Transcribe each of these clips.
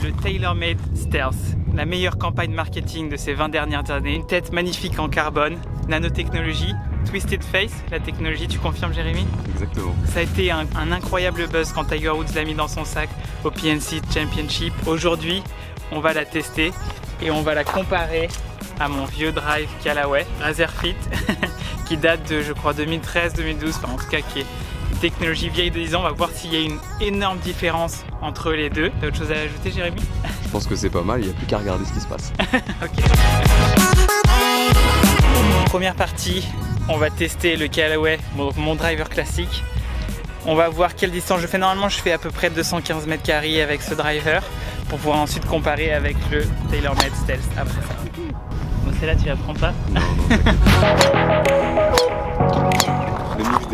le TaylorMade Stealth, la meilleure campagne marketing de ces 20 dernières années. Une tête magnifique en carbone, nanotechnologie, Twisted Face, la technologie, tu confirmes Jérémy? Exactement. Ça a été un incroyable buzz quand Tiger Woods l'a mis dans son sac au PNC Championship. Aujourd'hui, on va la tester et on va la comparer à mon vieux drive Callaway Razorfit qui date de, je crois, 2013-2012, enfin en tout cas qui est une technologie vieille de 10 ans. On va voir s'il y a une énorme différence entre les deux. T'as autre chose à ajouter, Jérémy? Je pense que c'est pas mal, il n'y a plus qu'à regarder ce qui se passe. Ok. Première partie, on va tester le Callaway, mon driver classique. On va voir quelle distance je fais. Normalement, je fais à peu près 215 mètres carrés avec ce driver pour pouvoir ensuite comparer avec le TaylorMade Stealth après ça. Bon, celle-là, tu la prends pas? Non, les mix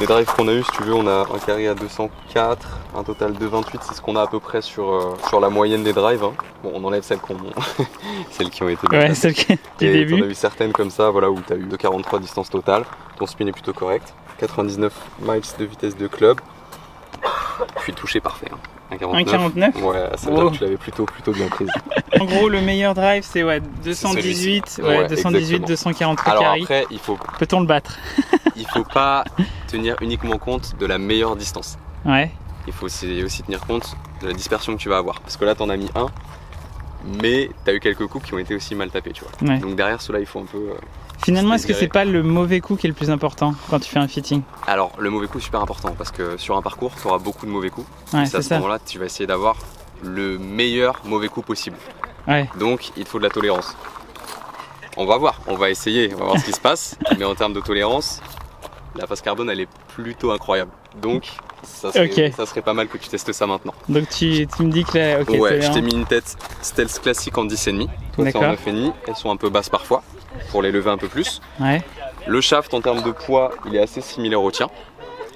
des drives qu'on a eu, si tu veux, on a un carré à 204, un total de 28, c'est ce qu'on a à peu près sur la moyenne des drives. Hein. Bon, on enlève celles qui ont été ouais, celles du début. On a eu certaines comme ça, voilà, où tu as eu 2,43 distance totale, ton spin est plutôt correct, 99 miles de vitesse de club, puis touché parfait. Hein. 1,49? Ouais, celle-là, tu l'avais plutôt bien prise. En gros, le meilleur drive, c'est 218, 243 Alors carrés. après, Peut-on le battre? Il faut pas tenir uniquement compte de la meilleure distance. Ouais. Il faut aussi tenir compte de la dispersion que tu vas avoir. Parce que là, tu en as mis un, mais tu as eu quelques coups qui ont été aussi mal tapés, tu vois. Ouais. Donc derrière, cela, il faut un peu... Finalement, est-ce que c'est pas le mauvais coup qui est le plus important quand tu fais un fitting? Alors, le mauvais coup est super important parce que sur un parcours, tu auras beaucoup de mauvais coups. Ouais, et à ce moment-là, tu vas essayer d'avoir le meilleur mauvais coup possible. Ouais. Donc, il te faut de la tolérance. On va voir, on va essayer, on va voir ce qui se passe. Mais en termes de tolérance, la face carbone, elle est plutôt incroyable. Donc, ça serait pas mal que tu testes ça maintenant. Donc, tu me dis que là, ok. Ouais, je t'ai mis une tête Stealth classique en 10,5. Toi, c'est en 9,5. Elles sont un peu basses parfois, pour les lever un peu plus. Ouais. Le shaft, en termes de poids, il est assez similaire au tien.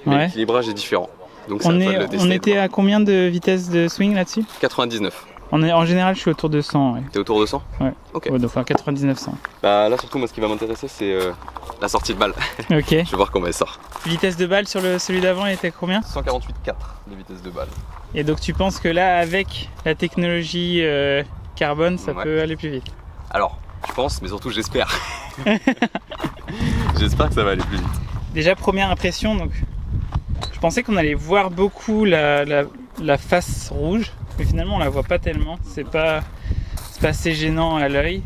Mais l'équilibrage est différent. Donc, on était à combien de vitesse de swing là-dessus? 99. En général, je suis autour de 100. Ouais. T'es autour de 100? Ouais. Ok. Ouais, donc 99-100. Bah là, surtout, moi, ce qui va m'intéresser, c'est la sortie de balle. Ok. Je vais voir comment elle sort. Vitesse de balle sur celui d'avant, il était combien? 148,4 de vitesse de balle. Et donc, tu penses que là, avec la technologie carbone, ça peut aller plus vite? Alors, je pense, mais surtout, j'espère. J'espère que ça va aller plus vite. Déjà, première impression, donc, je pensais qu'on allait voir beaucoup la face rouge. Mais finalement on la voit pas tellement, c'est pas assez gênant à l'œil.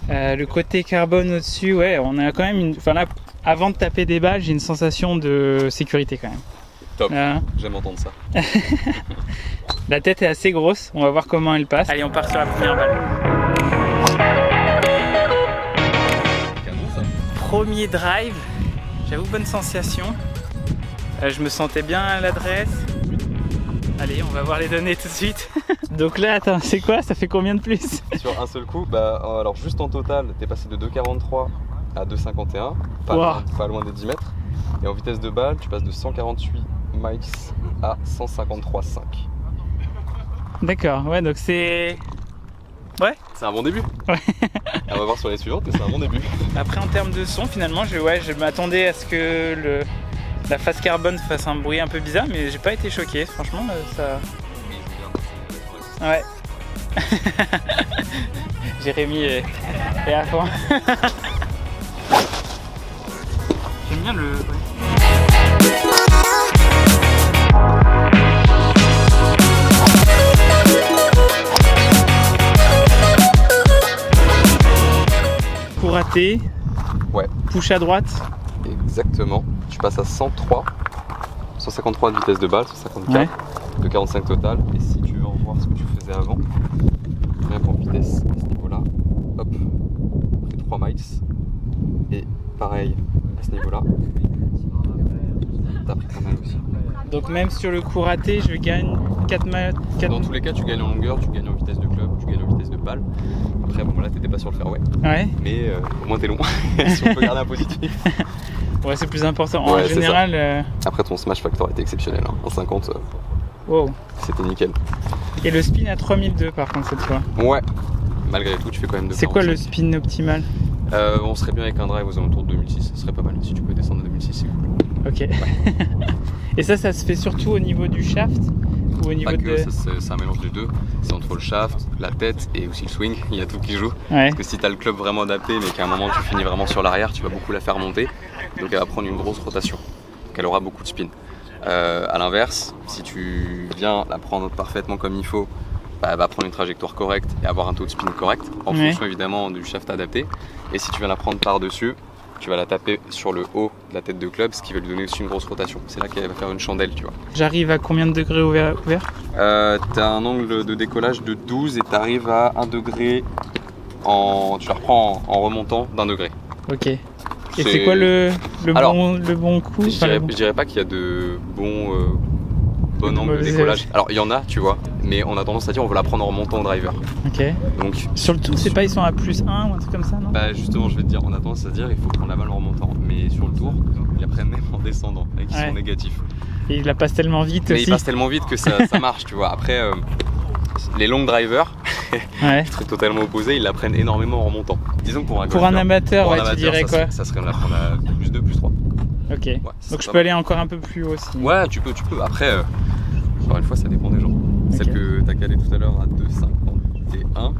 Le côté carbone au-dessus, ouais, on a quand même enfin là, avant de taper des balles, j'ai une sensation de sécurité quand même. Top, j'aime entendre ça. La tête est assez grosse, on va voir comment elle passe. Allez, on part sur la première balle. Canon ça. Premier drive, j'avoue bonne sensation. Je me sentais bien à l'adresse. Allez, on va voir les données tout de suite. Donc là, attends, c'est quoi? Ça fait combien de plus? Sur un seul coup, alors juste en total, t'es passé de 2,43 à 2,51, pas loin des 10 mètres. Et en vitesse de balle, tu passes de 148 miles à 153,5. D'accord, ouais, donc c'est... Ouais. C'est un bon début. Ouais. On va voir sur les suivantes, mais c'est un bon début. Après, en termes de son, finalement, je m'attendais à ce que la face carbone fasse un bruit un peu bizarre, mais j'ai pas été choqué, franchement, ça... Ouais. Jérémy est à fond. J'aime bien le... Coup raté. Ouais. Push à droite. Exactement. Tu passes à 153 de vitesse de balle, 154, de 45 total. Et si tu veux en voir ce que tu faisais avant, rien qu'en vitesse à ce niveau-là, hop, on fait 3 miles. Et pareil à ce niveau-là, t'as pris pas mal aussi. Donc même sur le coup raté, je gagne 4 miles. Dans tous les cas, tu gagnes en longueur, tu gagnes en vitesse de club, tu gagnes en vitesse de balle. Après, bon, là, t'étais pas sur le fairway. Ouais. Mais au moins, t'es long. Si on peut garder un positif. Ouais, c'est plus important. En général. Après, ton smash factor était exceptionnel. Hein. En 50, wow. C'était nickel. Et le spin à 3002 par contre cette fois. Ouais. Malgré tout, tu fais quand même de. C'est quoi le spin optimal? On serait bien avec un drive aux alentours de 2006. Ce serait pas mal. Si tu peux descendre à 2006, c'est cool. Ok. Ouais. Et ça se fait surtout au niveau du shaft. Ou au niveau Pas que, de... c'est un mélange des deux. C'est entre le shaft, la tête et aussi le swing. Il y a tout qui joue. Ouais. Parce que si tu as le club vraiment adapté, mais qu'à un moment tu finis vraiment sur l'arrière, tu vas beaucoup la faire monter. Donc elle va prendre une grosse rotation. Donc elle aura beaucoup de spin. À l'inverse, si tu viens la prendre parfaitement comme il faut, bah, elle va prendre une trajectoire correcte et avoir un taux de spin correct, en fonction évidemment du shaft adapté. Et si tu viens la prendre par-dessus, tu vas la taper sur le haut de la tête de club, ce qui va lui donner aussi une grosse rotation. C'est là qu'elle va faire une chandelle, tu vois. J'arrive à combien de degrés ouvert? Tu as un angle de décollage de 12 et tu arrives à 1 degré tu la reprends en remontant d'1 degré. Ok. Et c'est quoi le bon coup? Je dirais pas qu'il y a de bon angle de décollage. Alors il y en a, tu vois, mais on a tendance à dire on veut la prendre en remontant au driver. Ok. Donc sur le tour, c'est pas ils sont à +1 ou un truc comme ça, non? Bah justement, je vais te dire, on a tendance à dire il faut prendre la balle en remontant, mais sur le tour, ils la prennent même en descendant, et qui sont négatifs. Et ils la passent tellement vite mais aussi. ils passent tellement vite que ça marche, tu vois. Après, les long drivers, le truc totalement opposé, ils la prennent énormément en remontant. Disons que pour un amateur, tu dirais quoi? Ça serait la prendre à +2, +3. Ok. Ouais, donc je peux aller encore un peu plus haut aussi. Ouais, tu peux. Après, encore une fois, ça dépend des gens. Celle que tu as calée tout à l'heure à 2,51,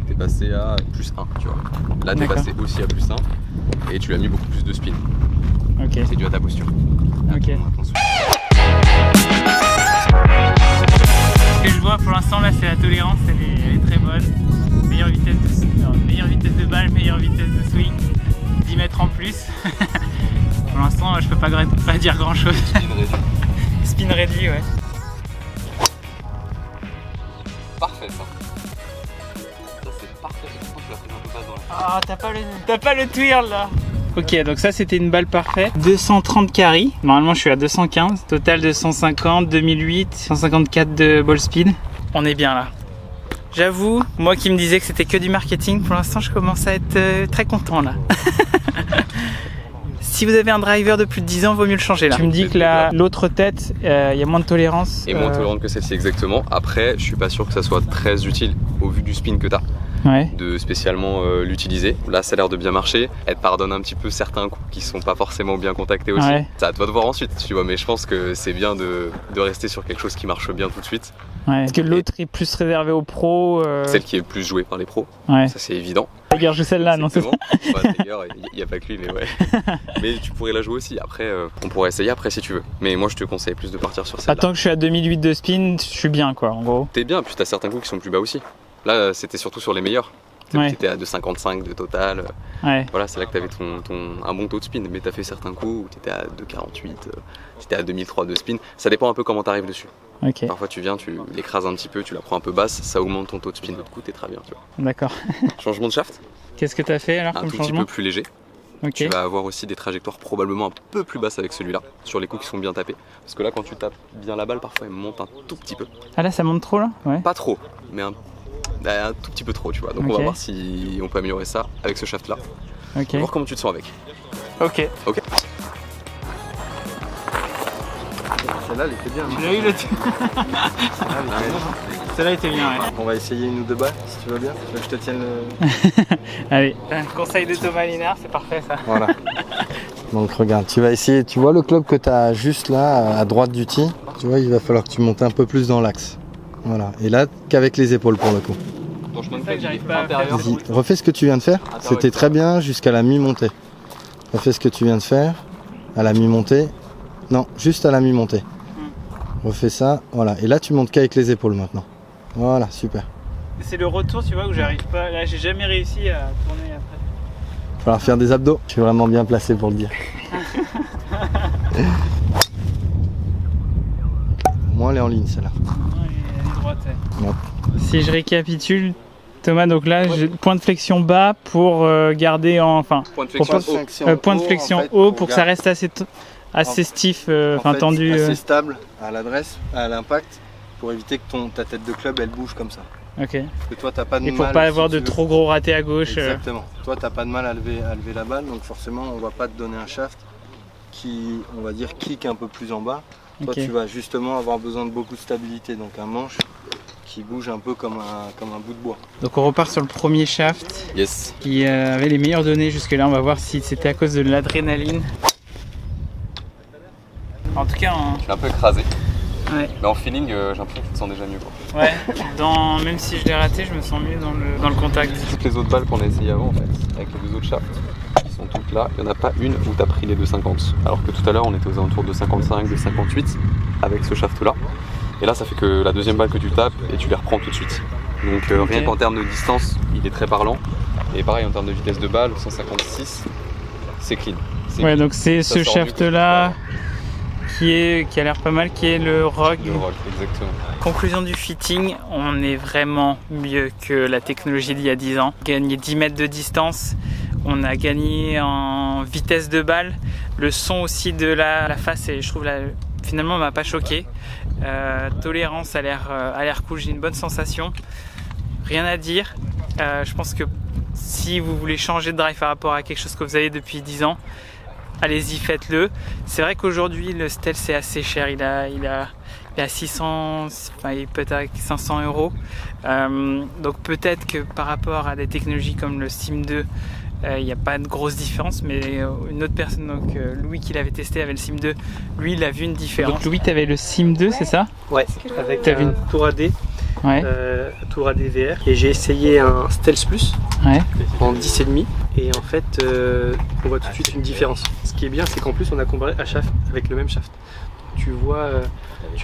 t'es passé à +1, tu vois. Là, t'es passé aussi à +1 et tu as mis beaucoup plus de spin. Ok. C'est dû à ta posture. Ok. Ce que je vois pour l'instant là, c'est la tolérance, elle est très bonne. Meilleure vitesse de balle, meilleure vitesse de swing, 10 mètres en plus. Pour l'instant, je peux pas dire grand chose. Spin réduit. Spin réduit, ouais. Parfait ça. Ça c'est parfait. Je pense que tu l'as pris un peu basse dans la. Ah, t'as pas le twirl là. Ok, donc ça c'était une balle parfaite. 230 carry. Normalement je suis à 215. Total 250, 2008, 154 de ball speed. On est bien là. J'avoue, moi qui me disais que c'était que du marketing, pour l'instant je commence à être très content là. Si vous avez un driver de plus de 10 ans, vaut mieux le changer là. Tu me dis que l'autre tête, il y a moins de tolérance. Et moins tolérante que celle-ci exactement. Après, je suis pas sûr que ça soit très utile au vu du spin que tu as. De spécialement l'utiliser. Là, ça a l'air de bien marcher. Elle te pardonne un petit peu certains coups qui sont pas forcément bien contactés aussi. Ça à toi de voir ensuite, tu vois. Mais je pense que c'est bien de rester sur quelque chose qui marche bien tout de suite. Parce que l'autre est plus réservé aux pros. Celle qui est plus jouée par les pros. Ça, c'est évident. Tiger joue celle-là, non? C'est bon. Tiger, il n'y a pas que lui, mais ouais. Mais tu pourrais la jouer aussi. Après, on pourrait essayer après si tu veux. Mais moi, je te conseille plus de partir sur celle-là. Tant que je suis à 2008 de spin, je suis bien, quoi, en gros. T'es bien, puis t'as certains coups qui sont plus bas aussi. Là, c'était surtout sur les meilleurs. T'étais à 2,55 de total. Voilà, c'est là que t'avais un bon taux de spin. Mais t'as fait certains coups où t'étais à 2,48, t'étais à 2003 de spin. Ça dépend un peu comment t'arrives dessus. Parfois tu viens, tu l'écrases un petit peu, tu la prends un peu basse, ça augmente ton taux de spin. L'autre coup, t'es très bien, tu vois. D'accord. Changement de shaft. Qu'est-ce que t'as fait alors comme changement? Un tout petit peu plus léger. Tu vas avoir aussi des trajectoires probablement un peu plus basses avec celui-là, sur les coups qui sont bien tapés. Parce que là, quand tu tapes bien la balle, parfois elle monte un tout petit peu. Ah là, ça monte trop là? Pas trop, mais un tout petit peu trop, tu vois. Donc on va voir si on peut améliorer ça avec ce shaft là. On va voir comment tu te sens avec. Ok. Celle-là elle était bien. Tu l'as eu le Celle-là était bien, On va essayer une ou deux balles si tu veux bien. Tu veux que je te tienne le. Allez, conseil de Thomas Linard, c'est parfait ça. Voilà. Donc regarde, tu vas essayer, tu vois le club que tu as juste là à droite du tee. Tu vois, il va falloir que tu montes un peu plus dans l'axe. Voilà, et là qu'avec les épaules pour le coup. Vas-y, refais ce que tu viens de faire. C'était très bien jusqu'à la mi-montée. Refais ce que tu viens de faire à la mi-montée. Non, juste à la mi-montée. Refais ça, voilà. Et là tu montes qu'avec les épaules maintenant. Voilà, super. C'est le retour, tu vois, où j'arrive pas. Là, j'ai jamais réussi à tourner après. Il va falloir faire des abdos. Je suis vraiment bien placé pour le dire. Moi, elle est en ligne celle-là. Elle est droite. Si je récapitule, Thomas, donc là, point de flexion bas pour garder en. Enfin, point de flexion haut pour que ça reste assez stiff, tendu. Assez stable à l'adresse, à l'impact, pour éviter que ta tête de club elle bouge comme ça. Ok. Parce que toi t'as pas de mal. Et pour pas avoir de trop gros ratés à gauche. Exactement. Toi t'as pas de mal à lever la balle, donc forcément on va pas te donner un shaft qui, on va dire, kick un peu plus en bas. Toi tu vas justement avoir besoin de beaucoup de stabilité, donc un manche qui bouge un peu comme un bout de bois. Donc on repart sur le premier shaft. Yes. Qui avait les meilleures données jusque là. On va voir si c'était à cause de l'adrénaline. En tout cas, je suis un peu écrasé. Ouais. Mais en feeling, j'ai l'impression que tu te sens déjà mieux. Quoi. Ouais, même si je l'ai raté, je me sens mieux dans le contact. Toutes les autres balles qu'on a essayé avant, en fait, avec les deux autres shafts, qui sont toutes là, il n'y en a pas une où tu as pris les 2,50. Alors que tout à l'heure, on était aux alentours de 55, de 58 avec ce shaft-là. Et là, ça fait que la deuxième balle que tu tapes et tu les reprends tout de suite. Donc rien qu'en termes de distance, il est très parlant. Et pareil, en termes de vitesse de balle, 156, c'est clean. Ouais, donc c'est ce shaft-là qui a l'air pas mal, qui est le Rogue. Le Rogue, exactement. Conclusion du fitting, on est vraiment mieux que la technologie d'il y a 10 ans. Gagné 10 mètres de distance, on a gagné en vitesse de balle. Le son aussi de la face, et je trouve finalement m'a pas choqué. Tolérance a l'air cool, j'ai une bonne sensation. Rien à dire. Je pense que si vous voulez changer de drive par rapport à quelque chose que vous avez depuis 10 ans, allez-y, faites-le. C'est vrai qu'aujourd'hui le Stealth est assez cher, il est à 600, enfin, il peut être à 500 €. Donc peut-être que par rapport à des technologies comme le Sim 2, il n'y a pas de grosse différence, mais une autre personne, donc Louis qui l'avait testé avec le Sim 2, lui il a vu une différence. Donc Louis, tu avais le Sim 2, c'est ça? Ouais, avec un Tour AD, ouais. Tour AD VR, et j'ai essayé un Stealth Plus en 10,5, et en fait on voit tout de suite une différence. Ce qui est bien, c'est qu'en plus on a comparé à shaft avec le même shaft. Tu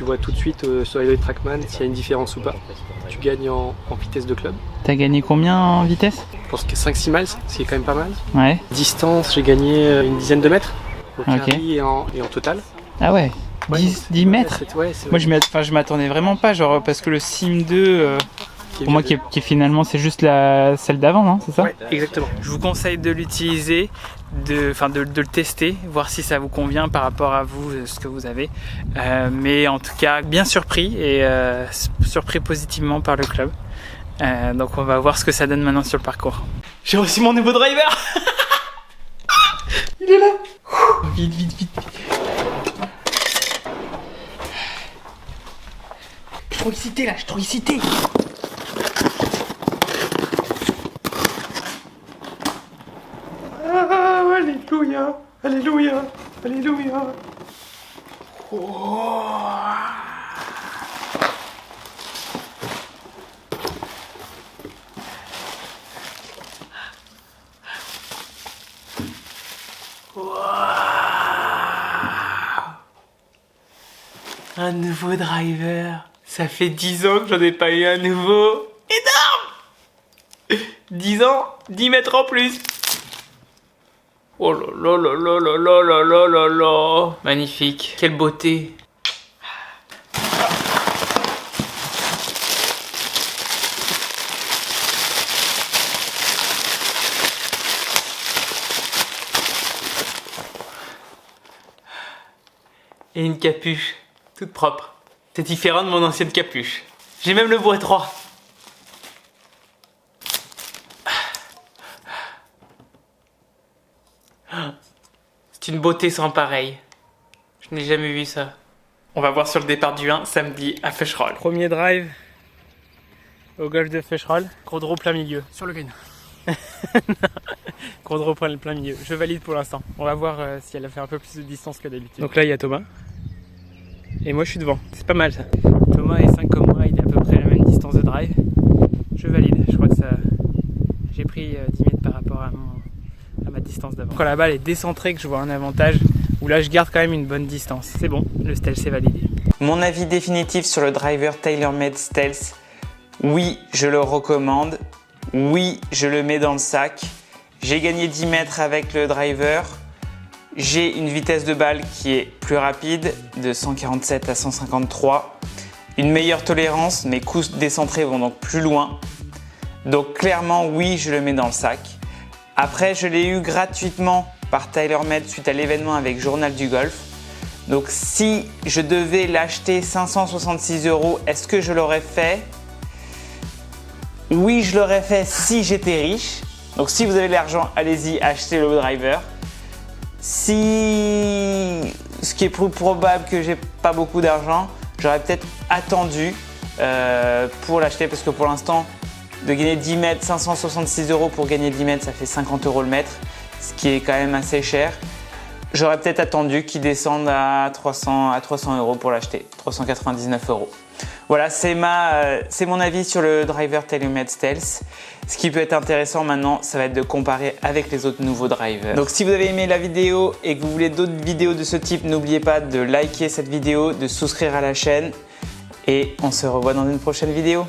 vois tout de suite sur Highway Trackman s'il y a une différence ou pas. Tu gagnes en vitesse de club. T'as gagné combien en vitesse? Je pense que 5-6 miles, ce qui est quand même pas mal. Ouais. Distance, j'ai gagné une dizaine de mètres au carry et en total. Ah ouais, 10 mètres. Moi je m'attendais vraiment pas, genre, parce que le Sim 2, pour moi qui est finalement c'est juste celle d'avant, non? C'est ça? Ouais, exactement. Je vous conseille de l'utiliser, de le tester, voir si ça vous convient par rapport à vous, ce que vous avez. Mais en tout cas, bien surpris et surpris positivement par le club. Donc on va voir ce que ça donne maintenant sur le parcours. J'ai reçu mon nouveau driver. Il est là. Vite, vite, vite. Je suis trop excité là, je suis trop excité. Ah, alléluia, alléluia, alléluia. Oh. Wow. Un nouveau driver. Ça fait 10 ans que j'en ai pas eu un nouveau. Énorme. 10 ans, 10 mètres en plus. Oh là là là là là là là là là là. Magnifique. Quelle beauté. Et une capuche, toute propre. C'est différent de mon ancienne capuche. J'ai même le bois 3. C'est une beauté sans pareil. Je n'ai jamais vu ça. On va voir sur le départ du 1 samedi à Feucherolles. Premier drive au golf de Feucherolles. Gros draw plein milieu. Sur le green. Gros draw plein milieu. Je valide pour l'instant. On va voir si elle a fait un peu plus de distance que d'habitude. Donc là il y a Thomas. Et moi je suis devant. C'est pas mal ça. Thomas est 5 comme moi, il est à peu près à la même distance de drive. Je valide. Je crois que ça. J'ai pris 10 mètres par rapport à ma distance d'avant. Quand la balle est décentrée, que je vois un avantage, où là je garde quand même une bonne distance. C'est bon, le Stealth c'est validé. Mon avis définitif sur le driver TaylorMade Stealth. Oui, je le recommande. Oui, je le mets dans le sac. J'ai gagné 10 mètres avec le driver. J'ai une vitesse de balle qui est plus rapide, de 147 à 153. Une meilleure tolérance, mes coups décentrés vont donc plus loin. Donc clairement, oui, je le mets dans le sac. Après, je l'ai eu gratuitement par TaylorMade suite à l'événement avec Journal du Golf. Donc si je devais l'acheter 566 €, est-ce que je l'aurais fait? Oui, je l'aurais fait si j'étais riche. Donc si vous avez de l'argent, allez-y, achetez le driver. Si ce qui est plus probable que j'ai pas beaucoup d'argent, j'aurais peut-être attendu pour l'acheter parce que pour l'instant, de gagner 10 mètres, 566 € pour gagner 10 mètres, ça fait 50 € le mètre, ce qui est quand même assez cher. j'aurais peut-être attendu qu'il descende à 300 € pour l'acheter, 399 €. Voilà, c'est mon avis sur le driver TaylorMade Stealth. Ce qui peut être intéressant maintenant, ça va être de comparer avec les autres nouveaux drivers. Donc si vous avez aimé la vidéo et que vous voulez d'autres vidéos de ce type, n'oubliez pas de liker cette vidéo, de souscrire à la chaîne et on se revoit dans une prochaine vidéo.